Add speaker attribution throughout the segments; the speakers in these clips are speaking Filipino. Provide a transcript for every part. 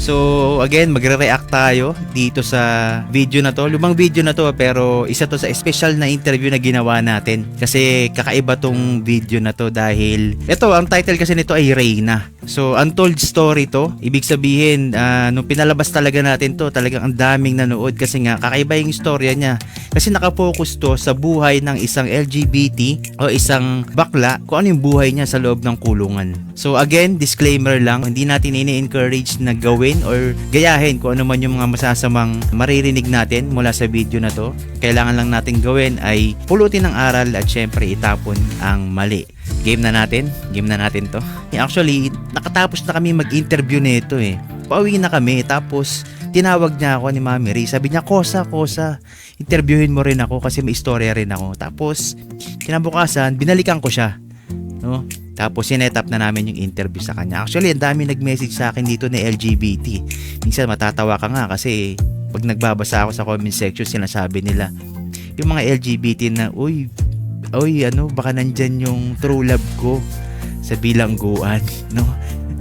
Speaker 1: So again, magre-react tayo dito sa video na to. Lumang video na to pero isa to sa special na interview na ginawa natin. Kasi kakaiba tong video na to dahil ito, ang title kasi nito ay Reyna. So untold story to. Ibig sabihin, nung pinalabas talaga natin to, talagang ang daming nanood kasi nga kakaiba yung istorya niya. Kasi nakafocus to sa buhay ng isang LGBT o isang bakla, kung ano yung buhay niya sa loob ng kulungan. So again, disclaimer lang, hindi natin ini-encourage na gawin or gayahin kung ano man yung mga masasamang maririnig natin mula sa video na to. Kailangan lang natin gawin ay pulutin ng aral at syempre itapon ang mali. Game na natin to. Actually, nakatapos na kami mag-interview nito eh. Pauwi na kami tapos tinawag niya ako ni Mami Ray. Sabi niya, Kosa, interviewin mo rin ako kasi may istorya rin ako. Tapos kinabukasan, binalikan ko siya. No? Tapos sinet up na namin yung interview sa kanya. Actually, ang dami nag-message sa akin dito na LGBT. Minsan matatawa ka nga kasi pag nagbabasa ako sa comment section, sinasabi nila yung mga LGBT na, uy, baka nandyan yung true love ko sa bilangguan, no?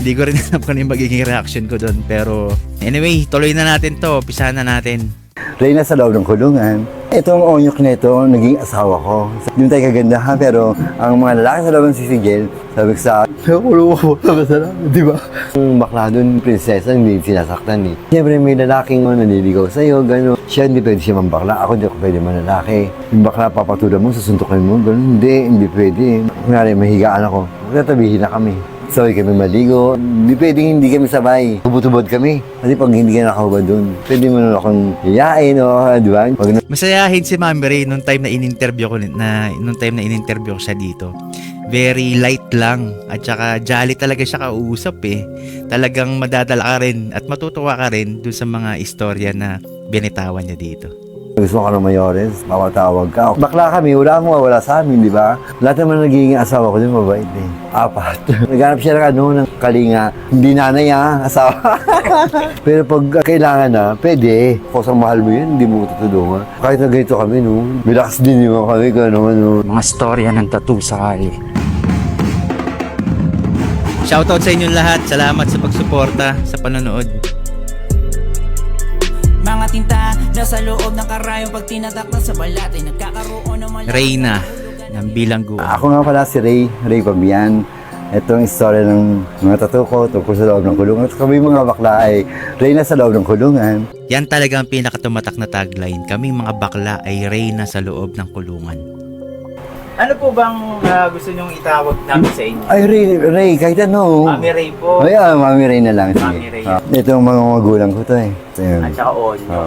Speaker 1: Hindi ko rin alam kung ano yung magiging reaction ko doon. Pero anyway, tuloy na natin to. Umpisahan na natin.
Speaker 2: Reyna sa loob ng kulungan. Itong onyok nito, naging asawa ko. Doon tayo kagandahan, pero ang mga lalaki sa loob ng sisigil, sabi ko sa nakulungan ko, masarap, di ba? Yung bakla doon, prinsesa, hindi sinasaktan eh. Siyempre may lalaking naniligaw sa'yo, gano'n. Siya hindi pwede siya mambakla, ako hindi ako pwede manlalaki. Yung bakla papatulan mo, susuntukin mo, gano'n. Hindi pwede. Kunwari, mahigaan ako, tatabihin na kami. Sorry kami maligo. Hindi pwedeng hindi kami sabay. Hubot-hubot kami. Kasi pag hindi ka nakahubad dun, pwede mo na akong hiyain o, di ba?
Speaker 1: Masayahin si Mami Ray nung time na in-interview ko siya dito. Very light lang at saka jolly talaga siya kausap eh. Talagang madadala ka rin at matutuwa ka rin dun sa mga istorya na binitawan niya dito.
Speaker 2: Gusto ka ng mayores, mapatawag ka. Bakla kami, wala sa amin, di ba? Lahat naman nagiging asawa ko din, mabait eh. 4. Naghanap siya ng kalinga. Hindi nanay asawa. Pero pag kailangan na, pwede. Kung mahal mo yun, hindi mo tutulungan. Kahit na ganito kami, no? Relax din yung kami, gano'n.
Speaker 1: Mga storya ng tattoo sakali. Shoutout sa inyong lahat. Salamat sa pagsuporta, sa panonood.
Speaker 3: Mga tinta nasa loob ng karayong pag tinatak na sa balat ay nagkakaroon ng malaking
Speaker 1: Reyna ng bilangguan.
Speaker 2: Ako nga pala si Ray Pabian. Ito ang istorya ng mga tattoo ko tungkol sa loob ng kulungan. At kami mga bakla ay Reyna sa loob ng kulungan.
Speaker 1: Yan talaga ang pinakatumatak na tagline. Kaming mga bakla ay Reyna sa loob ng kulungan.
Speaker 4: Ano po bang gusto nyong itawag namin sa inyo?
Speaker 2: Ay, Ray, kahit ano.
Speaker 4: Mami Ray po.
Speaker 2: Ay, Mami Ray na lang. Sige.
Speaker 4: Mami Ray.
Speaker 2: Ito ang mga magulang ko to eh. Ayun.
Speaker 4: At saka Onyo.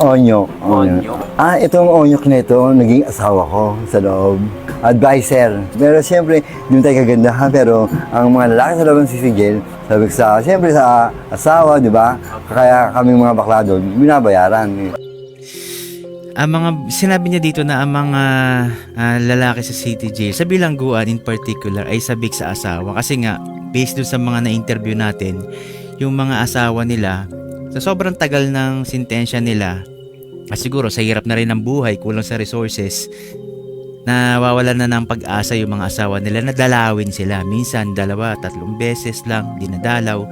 Speaker 2: Onyok.
Speaker 4: Onyok.
Speaker 2: Itong onyok nito, naging asawa ko sa loob. Advisor. Pero siyempre, doon tayo kagandahan. Pero ang mga lalaki sa loob ng sisigil, sabi ko siyempre sa asawa, di ba? Kaya kaming mga bakla doon, binabayaran.
Speaker 1: Ang mga sinabi niya dito na ang mga lalaki sa city jail, sa bilangguan in particular, ay sabik sa asawa. Kasi nga, based doon sa mga na-interview natin, yung mga asawa nila, sa sobrang tagal ng sentensya nila, siguro sa hirap na rin ng buhay, kulang sa resources, nawawalan na ng pag-asa yung mga asawa nila, nadalawin sila. Minsan, 2-3 beses lang, dinadalaw,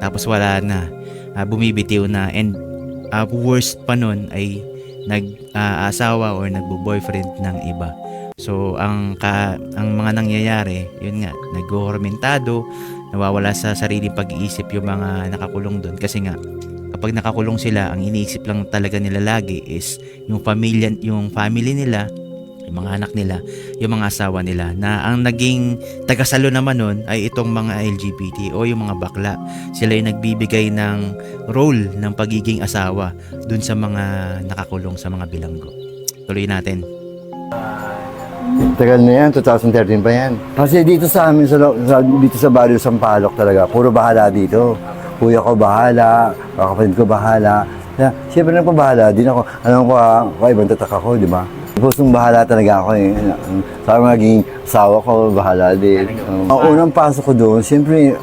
Speaker 1: tapos wala na, bumibitiw na, and worst pa nun ay nag-asawa or nagbo-boyfriend ng iba. So ang mga nangyayari, yun nga, nag-hormentado, nawawala sa sariling pag-iisip yung mga nakakulong doon. Kasi nga, kapag nakakulong sila, ang iniisip lang talaga nila lagi is yung family nila, yung mga anak nila, yung mga asawa nila, na ang naging tagasalo naman nun ay itong mga LGBT o yung mga bakla. Sila yung nagbibigay ng role ng pagiging asawa dun sa mga nakakulong sa mga bilanggo. Tuloy natin.
Speaker 2: Tagal na yan, 2013 pa yan. Kasi dito sa amin, dito sa barrio Sampaloc talaga, puro bahala dito. Kuya ko bahala, kapatid ko bahala. Siyempre nagpabahala din ako. Alam ko, ibang tatak ako, di ba? Gustong bahala talaga ako eh. Sa maging asawa ko, bahala din. Ang unang pasok ko doon, siyempre,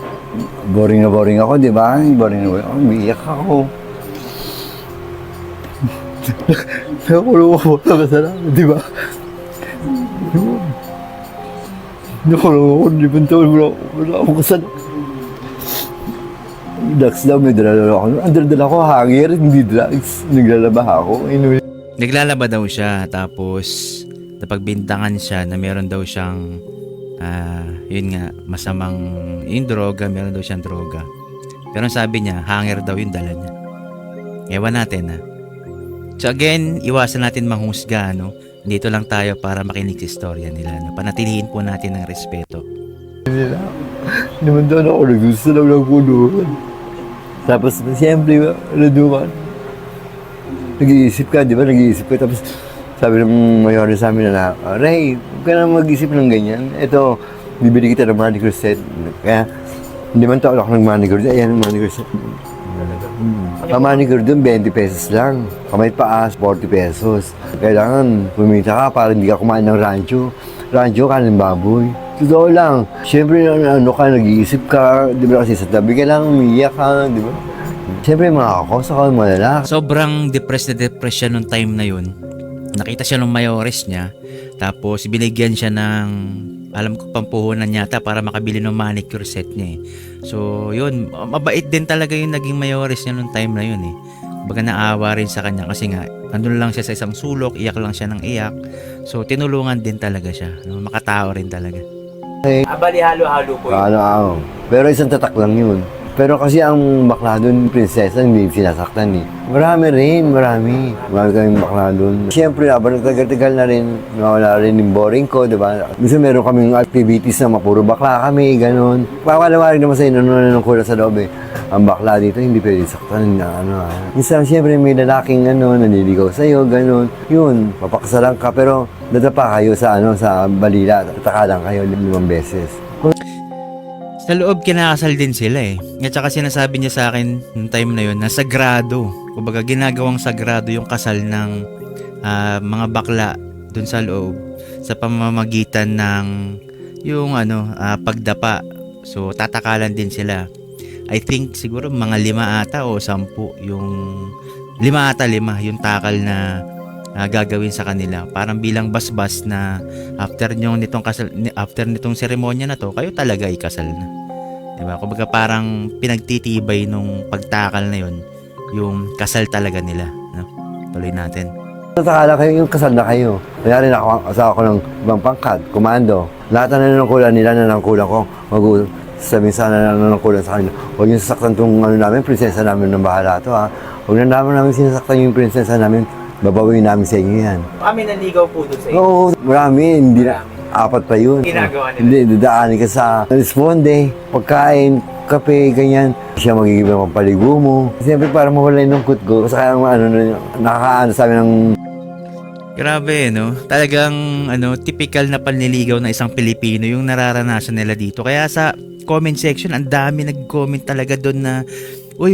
Speaker 2: boring ako, di ba? Boring. Umiiyak ako. Nakulungan ko, masarap, di ba? Nakulungan ko, 5 taon, wala akong kasal. Drugs daw, may dala ako. Ang dala ko, hangir, hindi drugs. Naglalaba ako.
Speaker 1: Naglalaba daw siya, tapos napagbintangan siya na meron daw siyang yun nga, masamang yung droga, meron daw siyang droga. Pero sabi niya, hanger daw yung dala niya. Ewan natin So again, iwasan natin manghusga, no? Dito lang tayo para makinig sa istorya nila. No? Panatilihin po natin ng respeto.
Speaker 2: Naman doon ako, gusto lang ng kulungan. Tapos, siyempre, naduman. Nag-iisip ka, di ba? Nag-iisip ka. Tapos, sabi ng mayroon sa amin na, Ray, huwag ka na mag-isip ng ganyan. Ito, bibili kita ng manicure set. Kaya, hindi man taon ako ng manicure. Ayan, ang manicure set. Ang manicure doon, 20 pesos lang. Kamay paas, 40 pesos. Kailangan pumita ka para hindi ka kumain ng rancho. Rancho, kanin baboy. Totoo lang. Siyempre, nag-iisip ka. Di ba kasi sa tabi ka lang, umiiyak ka, di ba? Siyempre, makakakosa ka, malala.
Speaker 1: Sobrang depressed siya nung time na yun. Nakita siya ng mayores niya. Tapos binigyan siya ng, alam ko, pampuhunan yata para makabili ng manicure set niya So yun, mabait din talaga yung naging mayores niya nung time na yun Baga naawa rin sa kanya kasi nga nandun lang siya sa isang sulok, iyak lang siya ng iyak. So tinulungan din talaga siya. Makatao rin talaga.
Speaker 4: Bali halo-halo po yun.
Speaker 2: Pero isang tatak lang yun. Pero kasi ang bakla doon, prinsesa, hindi sinasaktan Marami rin, marami. Marami kaming bakla doon. Siyempre, habang nagtagal-tagal na rin, nawala rin yung boring ko, di ba? Minsan meron kaming activities na mapuro bakla kami, ganun. Pawalawarin naman sa inyo, nanunungkula sa loob Ang bakla dito, hindi pwede saktan na Minsan, siyempre, may lalaking naniligaw sa'yo, ganun. Yun, papakasalan ka, pero dadapa kayo sa sa balila. Tatakalan kayo 5 beses.
Speaker 1: Sa loob kinakasal din sila At saka sinasabi niya sa akin nung time na yun na sagrado. Kumbaga ginagawang sagrado yung kasal ng mga bakla dun sa loob sa pamamagitan ng yung pagdapa. So tatakalan din sila. I think siguro mga 5 ata o 10 yung 5 yung takal na gagawin sa kanila. Parang bilang basbas na after nitong seremonya na to, kayo talaga ikasal na. Diba? Kumbaga parang pinagtitibay nung pagtakal na yun, yung kasal talaga nila. No? Tuloy natin.
Speaker 2: Natakala kayo yung kasal na kayo. Kaya rin asawa ko ng ibang pangkat, komando. Lahat na nanangkulan nila, nanangkulan ko. Sabihin sana nanangkulan sa kanila. Huwag yung sasaktan itong namin, prinsesa namin ng bahala to Huwag na namin sinasaktan yung prinsesa namin. Babawin namin sa inyo yan.
Speaker 4: Kami naligaw po doon sa inyo.
Speaker 2: Oo, marami. Hindi na. 4 pa yun.
Speaker 4: Ginagawa nila.
Speaker 2: Hindi, dadaanin ka sa responde, pagkain, kape, ganyan. Siya magiging pampaligo mo. Siyempre para mawala yung kut ko. Kasi kaya nakakaano sa amin ng...
Speaker 1: Grabe, no? Talagang, typical na panliligaw ng isang Pilipino yung nararanasan nila dito. Kaya sa comment section, ang dami nag-comment talaga doon na, uy,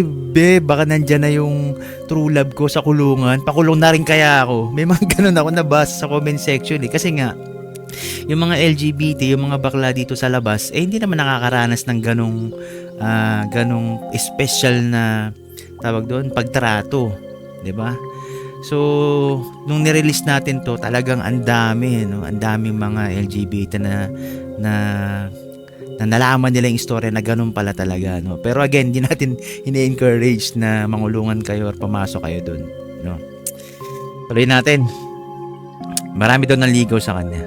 Speaker 1: baka nandyan na yung true love ko sa kulungan. Pakulong na rin kaya ako. May mga ganun ako nabasa sa comment section Kasi nga, yung mga LGBT, yung mga bakla dito sa labas, hindi naman nakakaranas ng ganong special na tawag doon, pagtrato. 'Di ba? So, nung nirelease natin to, talagang ang dami, ang daming mga LGBT na nalaman nila yung istorya na ganun pala talaga, Pero again, hindi natin ini-encourage na mangulungan kayo or pumasok kayo doon, Tuloy natin. Marami doon naligaw sa kanya.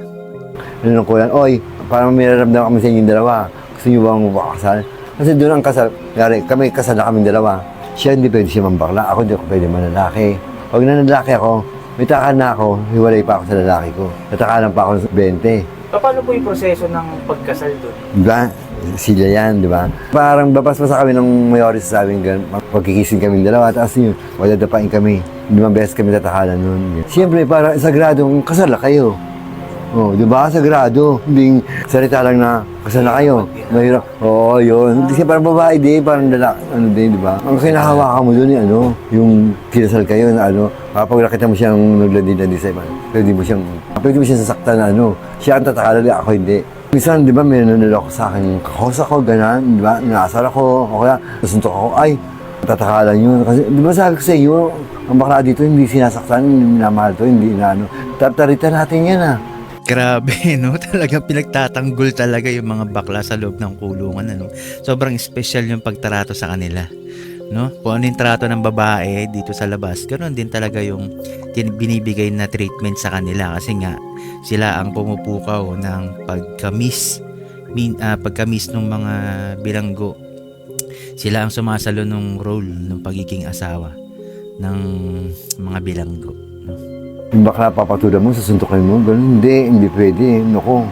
Speaker 2: Nanungkulan, oy, parang may nararamdaman kami sa inyong dalawa. Gusto niyo bang magpakasal? Kasi doon ang kasal, kami kasal na kaming dalawa. Siya hindi pwede siya mambakla, ako hindi ako pwede manlalaki. Pag nanlalaki ako, may takaan na ako, hiwalay pa ako sa lalaki ko. Natakalan pa ako ng 20.
Speaker 4: Paano po yung proseso ng pagkasal doon?
Speaker 2: Diba? Sila yan, di ba? Parang babas-basa kami ng mayores sa amin, pagkikising kaming dalawa, tapos yun, madadapain kami. 5 beses kami tatakalan nun. Siyempre, parang sagradong kasal na kayo. Oh, di ba? Sagrado. Hindi salita lang na kasal na kayo. Mahirap. Oo, yun. Hindi siya parang babae din, parang di ba? Ang kinahawakan mo doon yung kinasal kayo na kapag nakita mo siyang nagladin-ladin sa iba, pwede mo siyang sasaktan na siya ang tatakalan, ako hindi. Minsan, di ba, may nanalo ako sa akin, kakosa ko, gano'n, di ba? Naasar ako, o kaya, nasuntok ako, ay, tatakalan yun. Kasi, di ba sabi ko sa iyo, ang bakla dito, hindi sinasaktan, hindi minamahal to, hindi tataritan natin yan
Speaker 1: Grabe, Talagang pinagtatanggol talaga yung mga bakla sa loob ng kulungan, Sobrang special yung pagtarato sa kanila. no? Kung ano yung trato ng babae dito sa labas, ganoon din talaga yung binibigay na treatment sa kanila kasi nga sila ang pumupukaw ng pagkamis ng mga bilanggo. Sila ang sumasalo ng role ng pagiging asawa ng mga bilanggo, no?
Speaker 2: Yung bakla papatulan mo, susuntukin mo, ganun. Hindi pwede. Naku,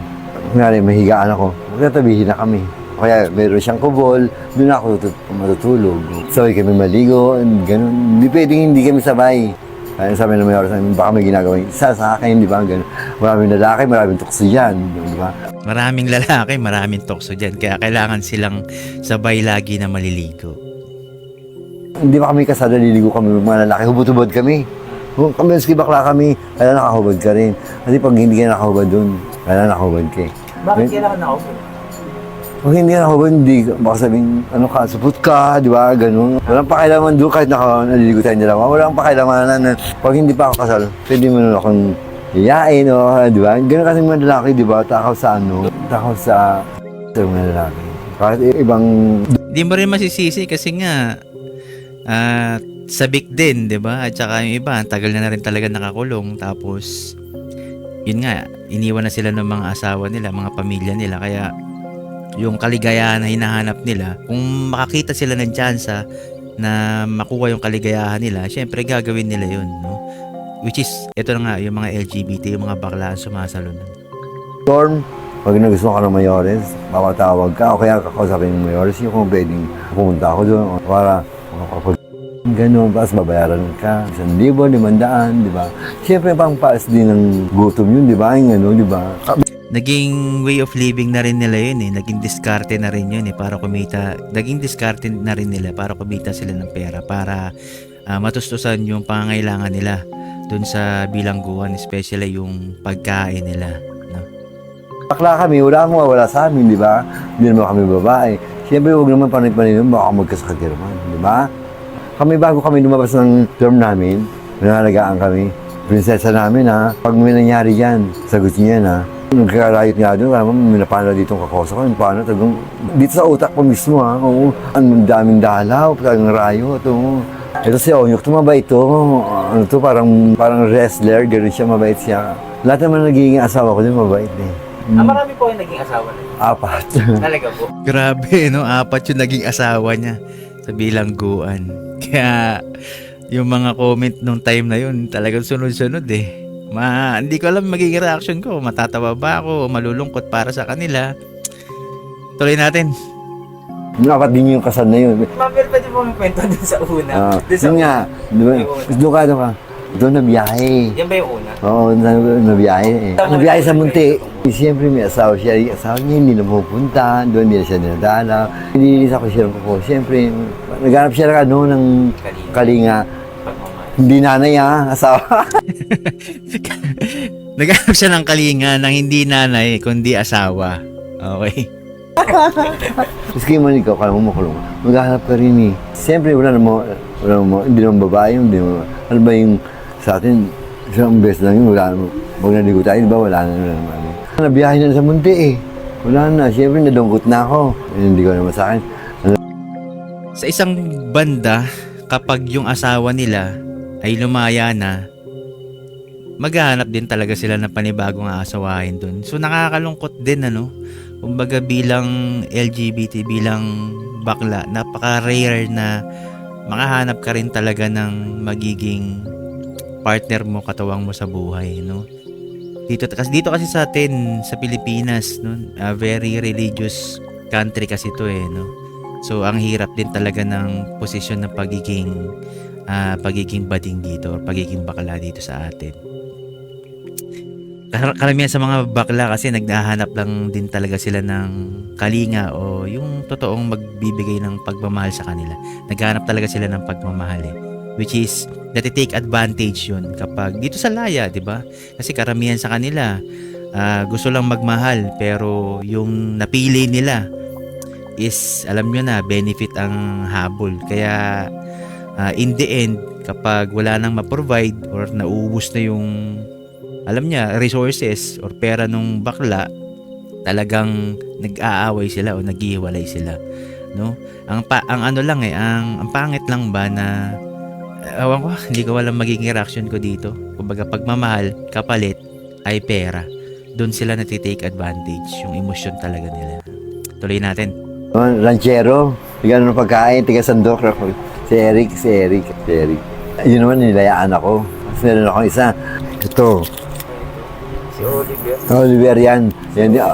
Speaker 2: kunwari, mahigaan ako. Magtatabihin na kami. Kaya meron siyang kubol, doon ako matutulog. Sabay kami maligo, ganun. Hindi pwedeng hindi kami sabay. Kaya sabi ng mayor sa amin, baka may ginagawa isa sa akin, di ba? Ganun. Maraming lalaki, maraming tukso dyan, di ba?
Speaker 1: Maraming lalaki, maraming tokso dyan. Kaya kailangan silang sabay lagi na maliligo.
Speaker 2: Hindi ba kami kasada, liligo kami mga lalaki, hubot-hubod kami. Kung kami, bakla kami, kaya nakahubad ka rin. Kasi pag hindi ka nakahubad dun, kaya nakahubad ka eh.
Speaker 4: Bakit kailangan nakaupo?
Speaker 2: Pag hindi ka nakahubad, hindi, baka sabihin, ano ka, supot ka, di ba, ganun. Walang pakialaman doon, kahit naliligo tayong dalawa, walang pakialaman na, pag hindi pa ako kasal, pwede mo na akong iyain, o, di ba? Ganun kasi mga lalaki, di ba, takaw sa mga lalaki. Kahit ibang
Speaker 1: Di mo rin masisisi kasi nga sabik din, 'di ba? At saka yung iba, ang tagal na rin talaga nakakulong tapos yun nga, iniwan na sila ng mga asawa nila, mga pamilya nila kaya yung kaligayahan na hinahanap nila, kung makakita sila ng tsansa na makuha yung kaligayahan nila, syempre gagawin nila yun, no? Which is, ito na nga, yung mga LGBT, yung mga bakla sumasalo na.
Speaker 2: storm, pag nagustuhan ka ng mayores, mapatawag ka, o kaya kakausapin ng mayores, yung kung pwedeng pumunta ako doon, para makapag gano'n, tapos babayaran ka, 1,000, 500, di ba? Siyempre, pang paas din ng gutom yun, di ba? Yung ano, di ba?
Speaker 1: Naging way of living na rin nila yun eh. Naging diskarte na rin yun eh para kumita. Naging diskarte na rin nila para kumita sila ng pera para matustusan yung pangangailangan nila dun sa bilangguan, especially yung pagkain nila, no?
Speaker 2: Bakla kami, wala akong mawawala sa amin, di ba? Hindi naman kami babae. Siyempre, huwag naman panay-panay baka magkasakit ka naman, di ba? Kami bago kami lumabas ng term namin, nanghalagaan kami. Prinsesa namin ha, pag may nangyari yan, sagot niya na. Nagkakarayot nga doon, alam mo, may napano dito ang kakosa ko, paano tagang, dito sa utak ko mismo ha, oo, ang daming dalaw, tagang rayo, ito si Onyok, mabait to, ano to, parang wrestler, gano'n siya, mabait siya. Lahat naman nagiging asawa ko din, mabait eh.
Speaker 4: Marami po yung naging asawa na.
Speaker 2: 4.
Speaker 4: Talaga po.
Speaker 1: Grabe, no? 4 yung naging asawa niya sa bilangguan. Kaya yung mga comment nung time na yun, talagang sunod-sunod eh. Hindi ko alam magiging reaction ko. Matatawa ba ako? Malulungkot para sa kanila? Tuloy natin.
Speaker 2: Dapat din yung kasal na yun.
Speaker 4: Ma'am, pero pwede po may kwento dun sa una. Dun sa
Speaker 2: Yun nga, di ba? Doon ka. Doon na biyahe.
Speaker 4: Yan ba yung una?
Speaker 2: Oo, nabiyahe eh. Nabiyahe sa Munti. Siyempre may asawa siya. Yung asawa niya hindi na pupunta. Doon hindi na siya dinadala. Nililis ako siya ko. Siyempre, naghanap siya ng ano, ng kalinga.
Speaker 4: Pagmamahal.
Speaker 2: Hindi nanay asawa.
Speaker 1: Naghanap siya ng kalinga ng hindi nanay, kundi asawa. Okay.
Speaker 2: Maski man ikaw, kala mo makulong. Maghanap ka rin eh. Siyempre, wala naman, hindi naman babae, hindi naman, ano ba yung sa atin, isang beses lang yun, wala naman. Pag naligo tayo, di ba, wala naman. Nabiyahe na sa Munti eh. Wala na, siyempre, nadungkot na ako. Hindi ko naman sa akin.
Speaker 1: Sa isang banda, kapag yung asawa nila ay lumaya na, maghahanap din talaga sila ng panibagong aasawahin dun. So nakakalungkot din ano. Kumbaga bilang LGBT, bilang bakla, napaka-rare na makahanap ka rin talaga ng magiging partner mo, katuwang mo sa buhay, no? Dito kasi sa atin sa Pilipinas, no, very religious country kasi to eh, no. So ang hirap din talaga ng posisyon ng pagiging bading dito, or pagiging bakla dito sa atin. Karamihan sa mga bakla kasi naghahanap lang din talaga sila ng kalinga o yung totoong magbibigay ng pagmamahal sa kanila. Naghahanap talaga sila ng pagmamahal eh. Which is, nati-take advantage yun kapag dito sa laya, di ba? Kasi karamihan sa kanila, gusto lang magmahal pero yung napili nila is, alam nyo na, benefit ang habol. Kaya, in the end, kapag wala nang ma-provide or nauubos na yung alam niya, resources or pera nung bakla, talagang nag-aaway sila o naghihiwalay sila. no? Ang ano lang ang pangit lang ba na ewan ko, hindi ko alam magiging reaction ko dito. Kumbaga pagmamahal, kapalit ay pera. Doon sila natitake advantage, yung emosyon talaga nila. Tuloy natin.
Speaker 2: Ranchero, bigyan ng pagkain, tiga sandok. Si Eric. Yun naman, nilayaan ako. Mas meron ako isa. Ito.
Speaker 4: Si Oliver.
Speaker 2: Oliver yan.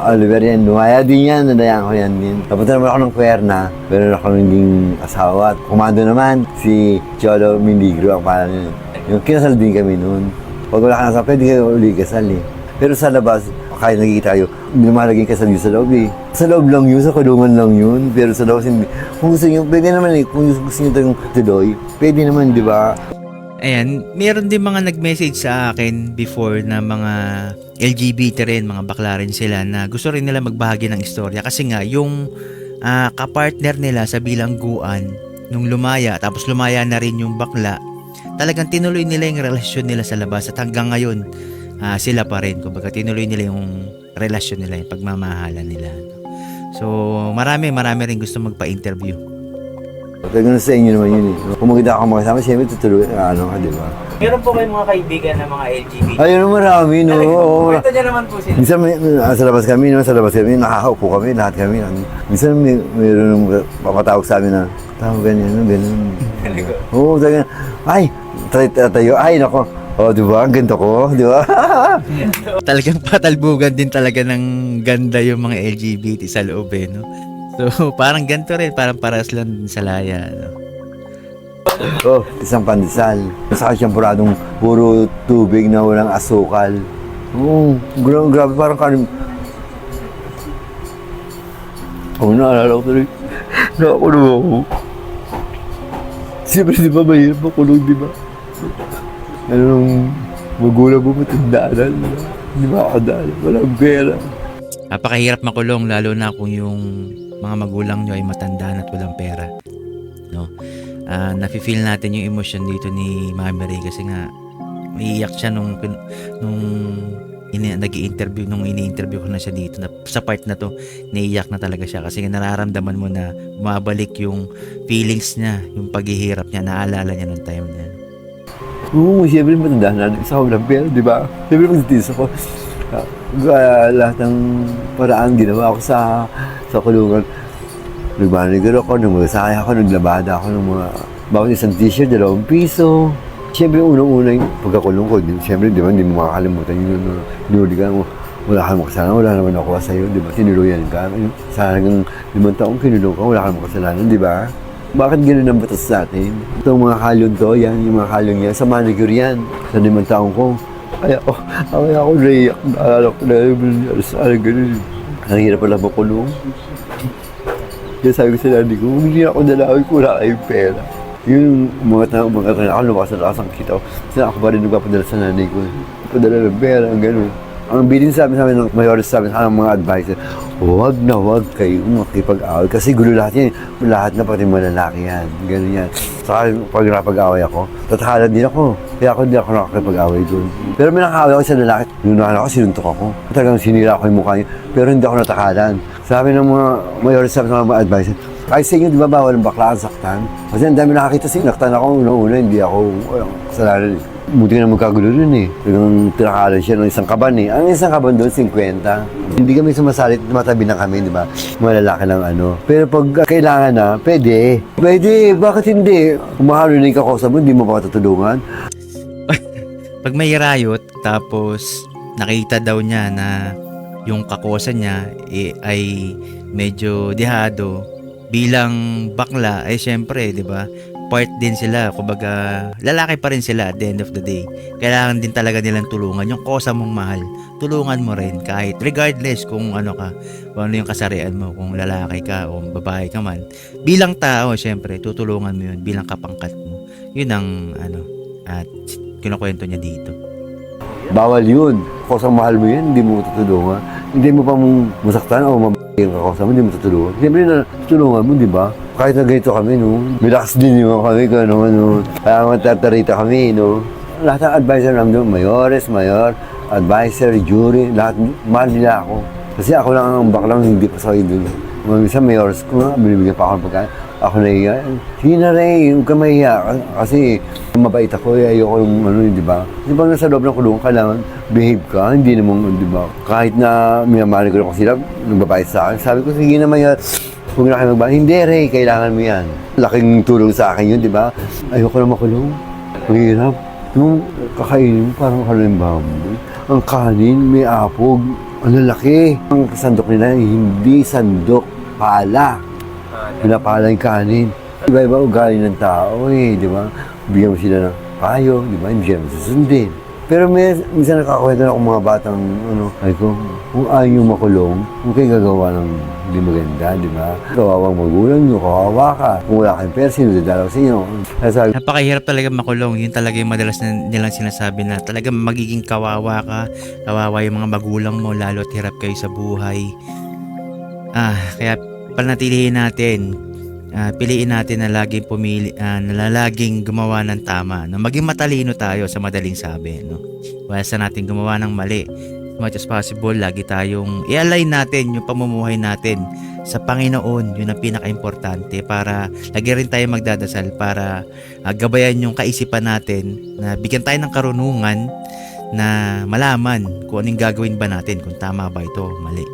Speaker 2: Oliver yan. Lumaya din yan. Nalayaan ko yan din. Napunta naman ako ng Cuerna. Meron ako naging asawa. At kumando naman, si Cholo Mindigro ang pangalan niya. Yung kinasal din kami noon. Pag wala ka nasa, pwede kayo uli kasal eh. Pero sa labas, kahit nagkikita tayo, hindi naman naging kasal yun sa loob eh. Sa loob lang yun, sa kulungan lang yun. Pero sa labas, hindi. Kung gusto nyo, pwede naman eh. Kung gusto nyo itong tuloy, pwede naman, di ba?
Speaker 1: Ayan, meron din mga nag-message sa akin before na mga LGBT rin, mga bakla rin sila na gusto rin nila magbahagi ng istorya. Kasi nga, yung kapartner nila sa bilangguan, nung lumaya, tapos lumaya na rin yung bakla, talagang tinuloy nila yung relasyon nila sa labas at hanggang ngayon, sila pa rin. Kumbaga tinuloy nila yung relasyon nila, yung pagmamahalan nila. So, marami rin gusto magpa-interview.
Speaker 2: Talagang sa inyo naman yun eh. Kung maganda ako makasama, siyempre tutuloy, di ba?
Speaker 4: Meron po kayong mga kaibigan na mga LGBT.
Speaker 2: Ayun, marami, no? Oo.
Speaker 4: Kwento niya naman po sila.
Speaker 2: Minsan sa labas kami, nakakaupo kami, lahat kami. Minsan mayroon papatawag sa amin na, tawag ganyan. Oo, talaga. Ay, tayo, ay, nako. Oh, di ba? Ang ganda ko, di ba?
Speaker 1: Talagang patalbugan din talaga ng ganda yung mga LGBT sa loob eh, no? So, parang ganito rin, parang paras lang din sa laya, no?
Speaker 2: Oh, isang pandesal. Sa siyampuradong puro tubig na walang asukal. Oo, grabe, parang kanin. Naalala ko tuloy. Nakakulong ako. Siyempre, di ba, mahirap makulong, di ba? Anong magulang mo matandaan, di ba ako dahil walang pera.
Speaker 1: Napakahirap makulong lalo na kung yung mga magulang nyo ay matandaan at walang pera, no? Nafe-feel natin yung emosyon dito ni Mami Ray kasi nga umiiyak siya nung ini-interview ko na siya dito na, sa part na to, naiiyak na talaga siya kasi nararamdaman mo na bumabalik yung feelings niya, yung paghihirap niya, naalala niya nung time na yan.
Speaker 2: Oo, siyempre matandaan na. Isa ko walang pera, di ba? Siyempre magtitis ako. Lahat ng paraan ginawa ko sa kulungan. Nag-manager ako, nag-masaya ako, naglabada ako ng mga bawat isang t-shirt, 2 piso. Siyempre, unang-una yung pagkakulong ko. Siyempre, di ba, hindi mo makakalimutan yun. Nuli ka mo, wala kang makasalanan, wala naman nakuha sa'yo, di ba? Tinuluyan ka. Sa hanggang 5 taong kinulong ka, wala kang makasalanan, di ba? Bakit gano'n ang batas sa atin? Itong mga kalyon to, yan, yung mga kalyon yan, sa manicure yan. Sa 5 taong ko. Kaya ako naiyak. Naalala ko na yung gano'n. Ang hirap pala makulong. Kaya sabi ko sa nanay ko, hindi ako nalawin kung wala kayong pera. Yung mga tanong ako, lumakas ang kita ko. Kasi ako pa rin nagpapadala sa nanay ko. Padala ng pera, ang gano'n. Ang bilin sa amin ng mayores sa amin, ang mga advisor, huwag na huwag kayo makipag-away. Kasi gulo lahat yan. Lahat na pati mga lalaki yan. Ganun yan. Saka pag napag-away ako, tatakalan din ako. Kaya ako hindi ako nakakipag-away doon. Pero may nakakaway ako sa lalaki. Nung nakakaway ako, sinuntok ako. Talagang sinira ko yung mukha niya. Pero hindi ako natakalan. Sabi ng mga mayores sa amin, ng mga advisor, kahit sa inyo, di ba bawal ang baklaan saktan? Kasi ang dami nakakita sinaktan ako. Una-una, hindi ako kasalanan. Buti na magkagulo rin eh. Talagang tinakalan siya ng isang kaban eh. Ang isang kaban doon, 50. Hindi kami sumasalit, matabi na kami, di ba? Mga lalaki ng ano. Pero pag kailangan na, pwede. Pwede, bakit hindi? Kung mahalo na yung kakosa mo, hindi mo pa katutulungan.
Speaker 1: Pag may riot, tapos nakita daw niya na yung kakosa niya ay medyo dihado, bilang bakla, ay syempre, di ba? Part din sila, kumbaga lalaki pa rin sila at the end of the day. Kailangan din talaga nilang tulungan. Yung kosa mong mahal, tulungan mo rin kahit regardless kung ano ka, kung ano yung kasarian mo, kung lalaki ka o babae ka man. Bilang tao, syempre, tutulungan mo yun bilang kapangkat mo. Yun ang at kinukwento niya dito.
Speaker 2: Bawal yun. Kosang mahal mo yun, hindi mo tutulungan. Hindi mo pa masaktan o yung kakosa mo, hindi mo tutulungan. Siyempre na tutulungan mo, di ba? Kahit na ganito kami, no? Relax din yung kami, ano. Kaya matatarita kami, no? Lahat ng advisor namin doon, mayores, mayor, advisor, jury, lahat, mahal nila ako. Kasi ako lang ang baklang hindi pa sa doon. Minsan may oras ko nga, binibigyan pa ako ng pagkain. Ako nahiya. Sige na Ray, huwag ka mahiya. Kasi mabait ako, ayoko yung ano, di ba? Di ba nasa loob ng kulungan, kailangan behave ka, hindi naman, di ba? Kahit na minamahal ko na sila, nagbabait sa akin, sabi ko, sige naman yan. Huwag na kayo magbahay. Hindi Ray, kailangan mo yan. Laking tulong sa akin yun, di ba? Ayoko na makulong. Mahirap. Yung kakainin, parang kanin baboy. Ang kanin, may apog. Ang lalaki. Ang sandok nila, hindi sandok, pala. Pinapala yung kanin. Iba-iba ugali ng tao di ba? Bigyan mo sila ng payo, di ba? Hindi sila susundin. Pero minsan nakakwento na akong mga batang, ay ko, kung ayaw nyo makulong, kung kayo gagawa ng hindi maganda, di ba? Kawawang magulang nyo, kawawa ka. Kung wala kayong pera, sino dadalaw sa inyo? Sabi,
Speaker 1: Napakahirap talaga makulong. Yun talaga yung madalas na nilang sinasabi na talaga magiging kawawa ka. Kawawa yung mga magulang mo, lalo at hirap kayo sa buhay. Kaya panatilihin natin, piliin natin na laging na laging gumawa ng tama, no? Maging matalino tayo sa madaling sabi, no? Basta natin gumawa ng mali, as much as possible, lagi tayong i-align natin yung pamumuhay natin sa Panginoon. Yun ang pinaka-importante, para lagi rin tayo magdadasal para gabayan yung kaisipan natin, na bigyan tayo ng karunungan na malaman kung anong gagawin ba natin, kung tama ba ito, mali.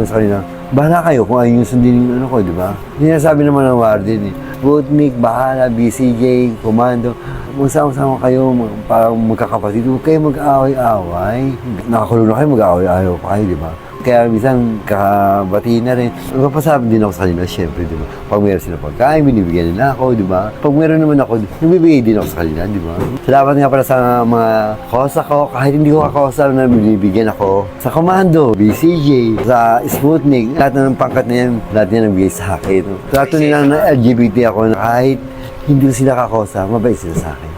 Speaker 2: sa kanila, bahala kayo kung ayaw yung sundin yung ko, di ba? Sinasabi naman ng warden Sputnik, bahala, BCJ, komando, magsama-sama kayo, parang magkakapatid, huwag kayo mag-away-away. Nakakulong na kayo, mag-away-away pa kayo, di ba? Kaya minsan kakabati na rin. Napapasabi din ako sa kanila, syempre, di ba? Pag meron sila pagkain, binibigyan nila ako, di ba? Pag meron naman ako, nabibigay din ako sa kanila, di ba? Salamat nga pala sa mga kosa ko, kahit hindi ko kakosa na binibigyan ako. Sa komando, BCJ, sa Sputnik, lahat ng pangkat na yan, lahat yan nagbigay sa akin. Trato nila na LGBT ako, na kahit hindi ko sila kakosa, mabait sila sa akin.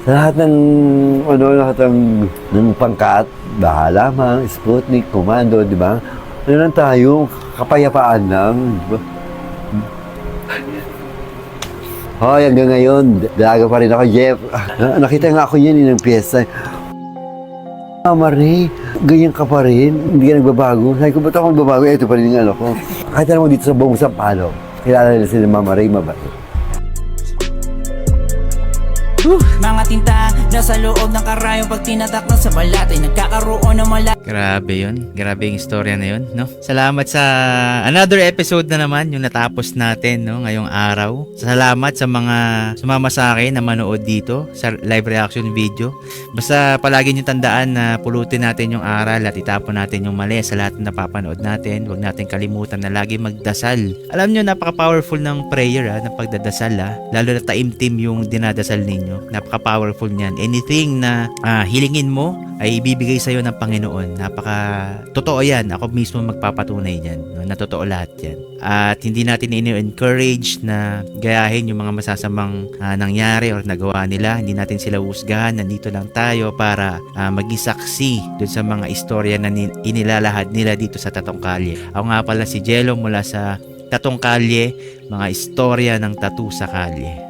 Speaker 2: Sa lahat ng pangkat, bahala man, Sputnik, komando, di ba? Ano lang tayo, kapayapaan lang, di ba? Hoy, hanggang ngayon, dalaga pa rin ako, Jeff. Nakita nga ako yan, ng piyesta. Mama Ray, ganyan ka pa rin, hindi ka nagbabago. Sabi ko, ba't ako magbabago? Ito pa rin yung ko. Kahit alam mo dito sa buong Sampalo, kilala nila sila Mama Ray, mabait.
Speaker 3: Mga tinta nasa loob ng karayong pag tinatak na sa balat ay nagkakaroon ng
Speaker 1: Grabe yun. Grabe yung istorya na yun, no? Salamat sa another episode na naman, yung natapos natin, no? Ngayong araw. Salamat sa mga sumama sa akin na manood dito sa live reaction video. Basta palagi nyo tandaan na pulutin natin yung aral at itapon natin yung mali sa lahat na napapanood natin. Huwag natin kalimutan na lagi magdasal. Alam nyo, napaka-powerful ng prayer, ng pagdadasal, lalo na taimtim yung dinadasal ninyo. Napaka-powerful niyan. Anything na hilingin mo ay ibibigay sa'yo ng Panginoon. Totoo yan. Ako mismo magpapatunay yan. No? Na totoo lahat yan. At hindi natin ini-encourage na gayahin yung mga masasamang nangyari or nagawa nila. Hindi natin sila husgahan. Nandito lang tayo para maging saksi dun sa mga istorya na inilalahad nila dito sa Tatong Kalye. Ako nga pala si Jello mula sa Tatong Kalye, mga istorya ng tattoo sa kalye.